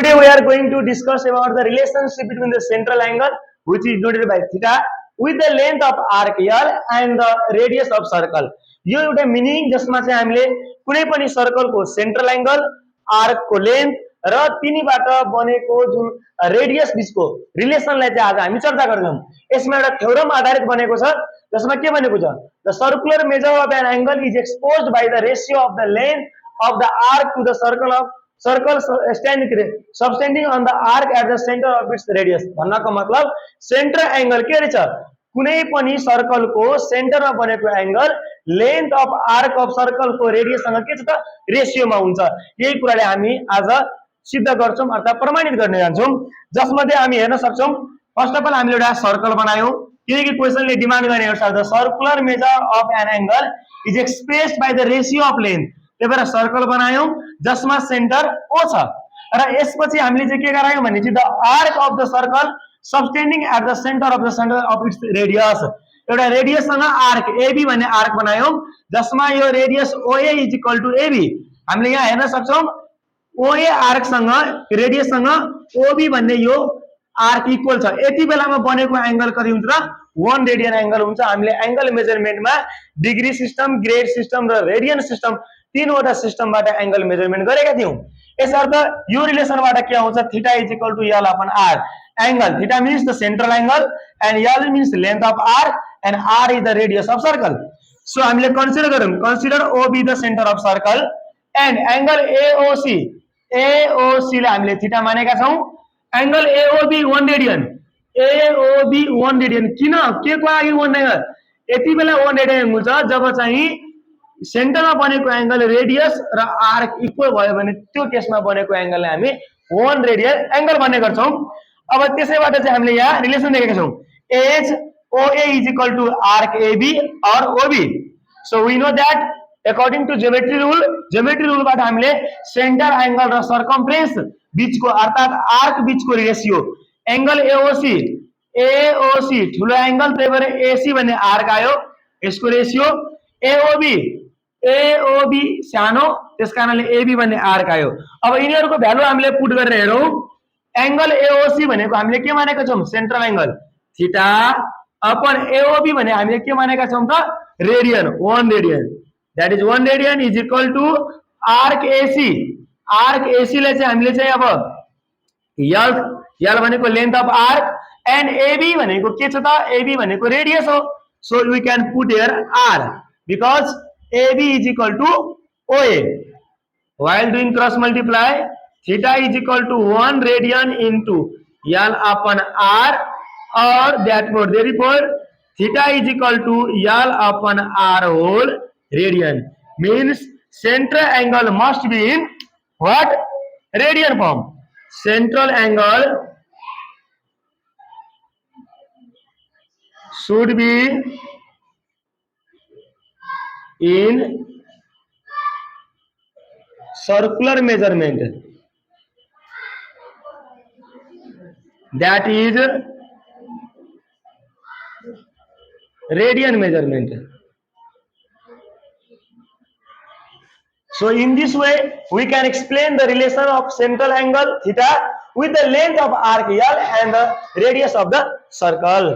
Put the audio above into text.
Today we are going to discuss about the relationship between the central angle, which is denoted by theta, with the length of arc L and the radius of circle. यो एउटा meaning जसमा चाहिँ हामीले कुनै पनि सर्कलको central angle, आर्कको length र तिनीबाट बनेको जुन रेडियस बीचको रिलेसनलाई चाहिँ आज हामी चर्चा गर्छौं। यसमा एउटा थ्योरम आधारित बनेको छ जसमा के भनेको छ, the circular measure of an angle is exposed by the ratio of the length of the arc to the circle subtending on the arc at the center of its radius। भन्नको मतलब centre angle के रहेछ, कुनै पनि circle को centre मा बनेको angle length of arc of circle को रेडियस सँग के छ त रेशियो मा हुन्छ। यही कुराले हामी आज सिद्ध गर्छौं अर्थात प्रमाणित गर्ने जान्छौं, जसमध्ये हामी हेर्न सक्छौं। फर्स्ट अफ अल हामीले एउटा सर्कल बनायौं, किनकि क्वेशनले डिमान्ड गर्ने अनुसार the circular measure of an angle is expressed by the ratio of length. त्यही भएर सर्कल बनायौं जसमा सेन्टर ओ छ र यसपछि हामीले चाहिँ के गरायौं भने चाहिँ the arc of the circle subtending at the centre of its radius. एउटा रेडियस सँग आर्क एबी भन्ने आर्क बनायौं जसमा यो रेडियस ओए इज इक्वल टु एबी। हामीले यहाँ हेर्न सक्छौं ओए आर्क सँग रेडियस सँग ओबी भन्ने यो आर्क इक्वल छ। यति बेलामा बनेको एंगल कति हुन्छ त 1 रेडियन एंगल हुन्छ। हामीले एंगल मेजरमेन्टमा डिग्री सिस्टम, ग्रेड सिस्टम र रेडियन सिस्टम तीनवटा सिस्टमबाट एंगल मेजरमेन्ट गरेका थियौं। यसर्थ यो रिलेसनबाट के आउँछ, theta is equal to L upon R. Angle theta means the central angle and L means length of arc and R is the radius of circle. So हामीले कन्सिडर गरौं, consider O be the centre of circle and angle AOC. AOC ले हामीले theta मानेका छौं। Angle AOB 1 radian, AOB 1 radian. किन के को लागि 1 रेडियन? यति बेला 1 रेडियन हुन्छ जब चाहिँ सेन्टरमा बनेको एंगल रेडियस र आर्क इक्वल भयो भने त्यो केसमा बनेको एंगललाई हामी 1 रेडियन एंगल भन्ने गर्छौं। अब त्यसैबाट चाहिँ हामीले यहाँ रिलेसन देखेका छौं, as OA is equal to arc AB और OB. So we know that according to geometry rule बाट हामीले सेन्टर एंगल र सर्कम्फरेन्स बीचको अर्थात आर्क बीचको रेशियो एंगल एओसी ठुलो एंगल, त्यही भएर एसी भन्ने आर्क आयो, यसको रेशियो एओबी सानो, त्यसकारणले एबी भन्ने आर्क आयो। अब यिनीहरुको भ्यालु हामीले पुट गरेर हेरौं। एंगल एओसी भनेको हामीले के मानेका छौं, central angle theta upon AOB भने हामीले के मानेका छौं त radian, 1 radian. That is 1 radian is equal to arc AC. Arc AC ले चाहिँ हामीले चाहिँ अब एल भनेको length of arc and AB भनेको के छ त, एबी भनेको रेडियस हो। So we can put here R because AB is equal to OA. While doing cross multiply, theta is equal to 1 radian into L upon R, or therefore theta is equal to L upon R whole radian. Means central angle must be in what? Radian form. Central angle should be in circular measurement, that is radian measurement. So in this way we can explain the relation of central angle theta with the length of arc L and the radius of the circle.